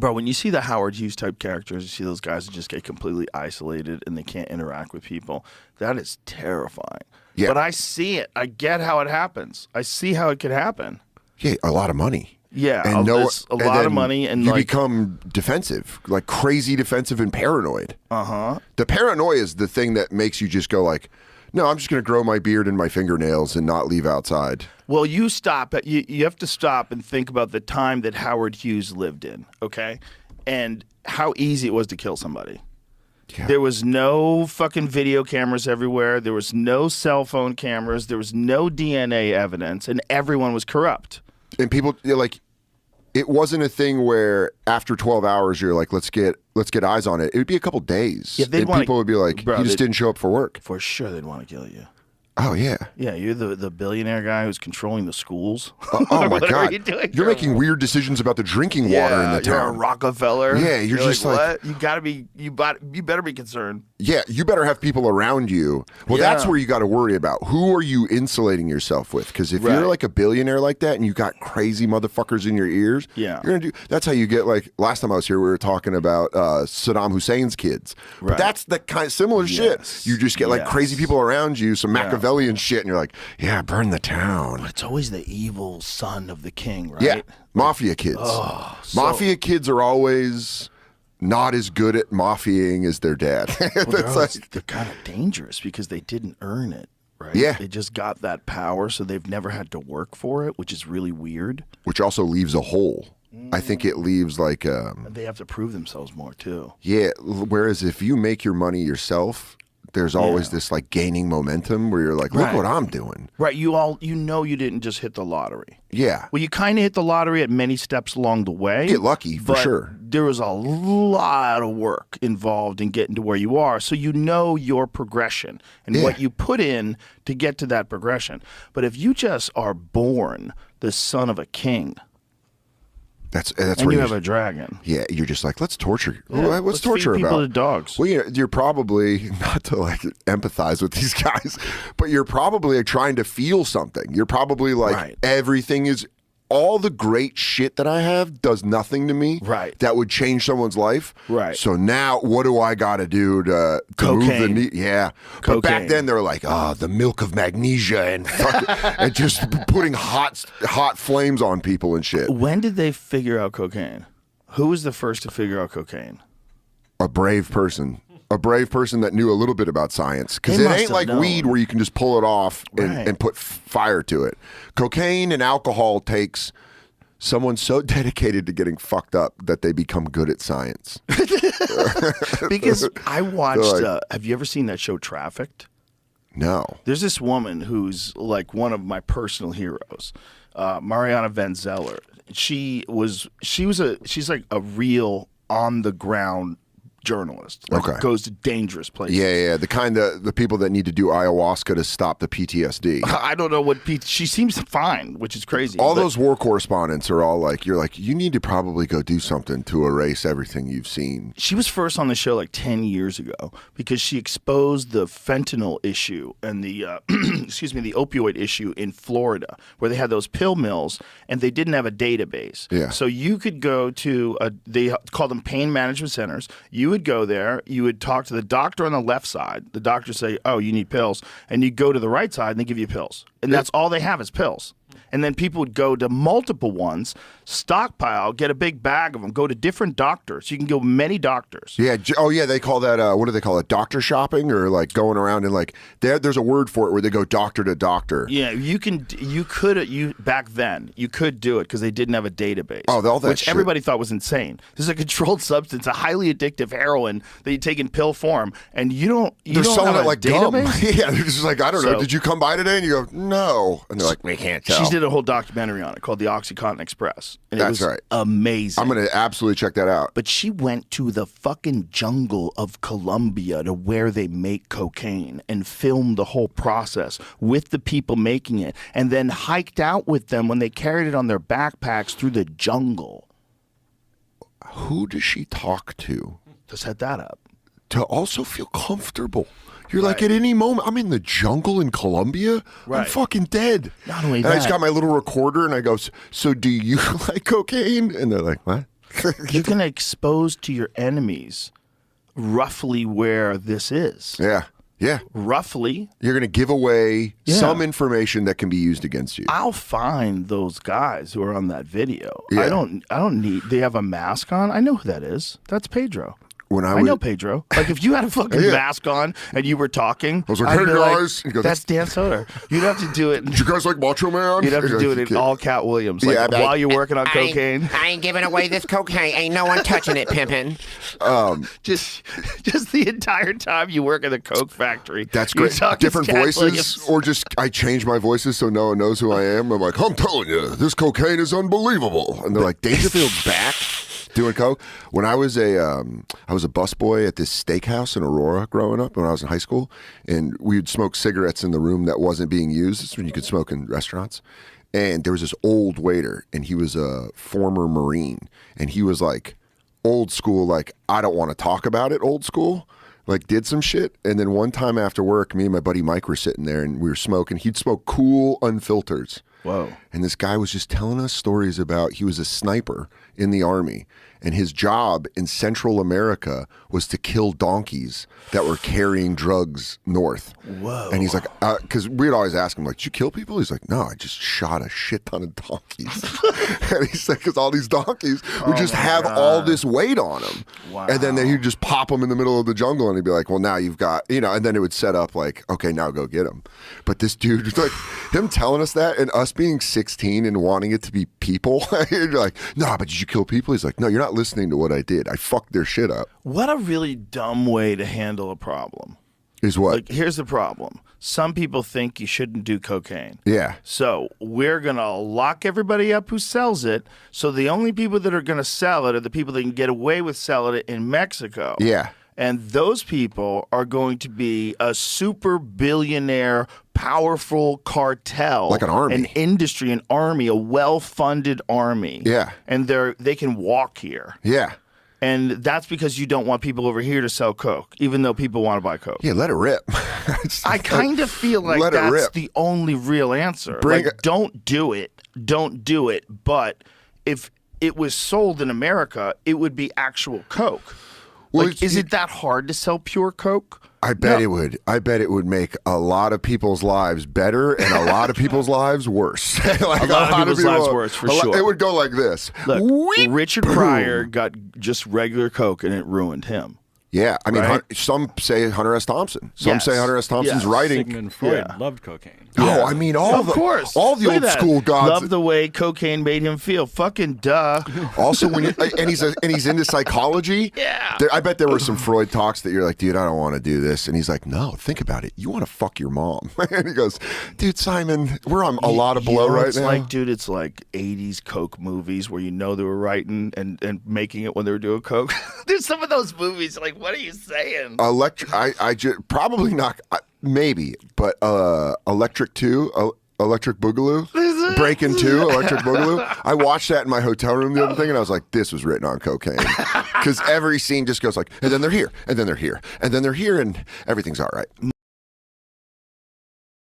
Bro, when you see the Howard Hughes type characters, you see those guys that just get completely isolated and they can't interact with people. That is terrifying. Yeah. But I see it. I get how it happens. I see how it could happen. Yeah, a lot of money. Yeah, and a lot of money. And you become defensive, like crazy defensive and paranoid. The paranoia is the thing that makes you just go like, no, I'm just going to grow my beard and my fingernails and not leave outside. Well, you have to stop and think about the time that Howard Hughes lived in, okay? And how easy it was to kill somebody. Yeah. There was no fucking video cameras everywhere. There was no cell phone cameras. There was no DNA evidence, and everyone was corrupt. And people, like, it wasn't a thing where after 12 hours you're like, let's get eyes on it. It would be a couple days. Yeah, and people would be like, bro, he just didn't show up for work. For sure they'd want to kill you. Oh, yeah. Yeah, you're the billionaire guy who's controlling the schools. Oh my God. You're making weird decisions about the drinking water in the town. You're a Rockefeller. Yeah, you're just like, what? You better be concerned. Yeah, you better have people around you. Well, that's where you got to worry about. Who are you insulating yourself with? Because if you're like a billionaire like that and you got crazy motherfuckers in your ears, you're gonna do. That's how you get, like, last time I was here, we were talking about Saddam Hussein's kids. But that's the kind of similar shit. You just get like crazy people around you, some Machiavellian shit, and you're like, yeah, burn the town. But it's always the evil son of the king, right? Yeah, mafia kids. Mafia kids are always not as good at mafia-ing as their dad. They're kind of dangerous because they didn't earn it, right? Yeah. They just got that power, so they've never had to work for it, which is really weird. Which also leaves a hole. I think it leaves like... and they have to prove themselves more, too. Yeah, whereas if you make your money yourself, there's always this like gaining momentum where you're like, look what I'm doing. Right, you didn't just hit the lottery. Yeah. Well, you kind of hit the lottery at many steps along the way. Get lucky, for sure. There was a lot of work involved in getting to where you are, so you know your progression and what you put in to get to that progression. But if you just are born the son of a king... That's and where you have a dragon. Yeah, you're just like, let's torture. Let's torture feed about people to dogs. Well, you're probably, not to like empathize with these guys, but you're probably like, trying to feel something. You're probably like, everything is, all the great shit that I have does nothing to me. Right. That would change someone's life. Right. So now, what do I got to do to move the knee? Yeah. But back then they were like, the milk of magnesia and and just putting hot flames on people and shit. When did they figure out cocaine? Who was the first to figure out cocaine? A brave person. A brave person that knew a little bit about science. Because it ain't like weed where you can just pull it off and put fire to it. Cocaine and alcohol takes someone so dedicated to getting fucked up that they become good at science. Because I watched, have you ever seen that show Trafficked? No. There's this woman who's like one of my personal heroes, Mariana Van Zeller. She's like a real on the ground journalist. Like goes to dangerous places. Yeah. The kind of the people that need to do ayahuasca to stop the PTSD. I don't know what she seems fine, which is crazy. All those war correspondents are all like, you're like, you need to probably go do something to erase everything you've seen. She was first on the show like 10 years ago because she exposed the fentanyl issue and the the opioid issue in Florida, where they had those pill mills and they didn't have a database. Yeah. So you could go to they call them pain management centers. You would go there, you would talk to the doctor on the left side. The doctor say, oh, you need pills. And you go to the right side and they give you pills. And that's all they have is pills. And then people would go to multiple ones, stockpile, get a big bag of them, go to different doctors. You can go many doctors. Yeah. Oh, yeah. They call that, what do they call it? Doctor shopping, or like going around and like, there's a word for it where they go doctor to doctor. Yeah. Back then, you could do it because they didn't have a database. Oh, all that which shit. Everybody thought was insane. This is a controlled substance, a highly addictive heroin that you take in pill form, and you don't selling have it like database? Gum. Yeah. They're just like, I don't know. Did you come by today? And you go, no. And they're like, we can't tell. She did a whole documentary on it called The OxyContin Express. And That's it was amazing. I'm going to absolutely check that out. But she went to the fucking jungle of Colombia to where they make cocaine and filmed the whole process with the people making it, and then hiked out with them when they carried it on their backpacks through the jungle. Who does she talk to? To set that up. To also feel comfortable. You're like, at any moment, I'm in the jungle in Colombia. I'm fucking dead. Not only and that. I just got my little recorder and I go, so do you like cocaine? And they're like, what? You're going to expose to your enemies roughly where this is. Yeah. Yeah. Roughly. You're going to give away some information that can be used against you. I'll find those guys who are on that video. Yeah. I don't need, they have a mask on. I know who that is. That's Pedro. I know Pedro. Like, if you had a fucking mask on and you were talking, I was like, hey, guys. Like, that's Dan Soder. You'd have to do it. Did you guys like Macho Man? You'd have to do it in all Cat Williams. Like, while you're working on cocaine. I ain't giving away this cocaine. Ain't no one touching it, pimpin'. Just the entire time you work in the coke factory. That's great. Different voices, or just I change my voices so no one knows who I am. I'm like, I'm telling you, this cocaine is unbelievable. And they're like, Dangerfield's back doing coke. When I was a busboy at this steakhouse in Aurora growing up when I was in high school, and we would smoke cigarettes in the room that wasn't being used. This is when you could smoke in restaurants. And there was this old waiter, and he was a former Marine, and he was like old school, like, I don't want to talk about it, old school, like did some shit. And then one time after work, me and my buddy Mike were sitting there and we were smoking. He'd smoke Cool Unfilters. Whoa. And this guy was just telling us stories about, he was a sniper in the Army, and his job in Central America was to kill donkeys that were carrying drugs north. Whoa. And he's like, because we'd always ask him, like, did you kill people? He's like, no, I just shot a shit ton of donkeys. And he's like, because all these donkeys would just have all this weight on them. Wow. And then he'd just pop them in the middle of the jungle, and he'd be like, well, now you've got, and then it would set up like, okay, now go get him. But this dude was like, him telling us that, and us being 16 and wanting it to be people, you're like, no, but did you kill people? He's like, no, you're not listening to what I did. I fucked their shit up. What a really dumb way to handle a problem. Is what? Like, here's the problem. Some people think you shouldn't do cocaine. Yeah. So we're going to lock everybody up who sells it. So the only people that are going to sell it are the people that can get away with selling it in Mexico. Yeah. And those people are going to be a super billionaire, powerful cartel. Like an army. An industry, an army, a well-funded army. Yeah. And they can walk here. Yeah. And that's because you don't want people over here to sell coke, even though people want to buy coke. Yeah, let it rip. I kind of feel like that's the only real answer. Don't do it. Don't do it. But if it was sold in America, it would be actual coke. Well, is it that hard to sell pure coke? I bet it would. I bet it would make a lot of people's lives better and a lot of people's lives worse. Like a lot of people's lives worse, for sure. It would go like this. Look, Weep, Richard Pryor got just regular coke and it ruined him. Yeah, I mean, right? Some say Hunter S. Thompson. Some say Hunter S. Thompson's writing. Sigmund Freud loved cocaine. Oh, I mean, all the old school gods love the way cocaine made him feel. Fucking duh. Also, he's into psychology. Yeah, I bet there were some Freud talks that you're like, dude, I don't want to do this, and he's like, no, think about it. You want to fuck your mom, and he goes, dude, Simon, we're on a lot of blow right now. Like, dude, it's like 80s coke movies where they were writing and making it when they were doing coke. There's some of those movies like. What are you saying? Probably not. Maybe, but Electric 2, Electric Boogaloo, Breaking 2, Electric Boogaloo. I watched that in my hotel room the other thing, and I was like, this was written on cocaine. Because every scene just goes like, and then they're here, and then they're here, and then they're here, and everything's all right.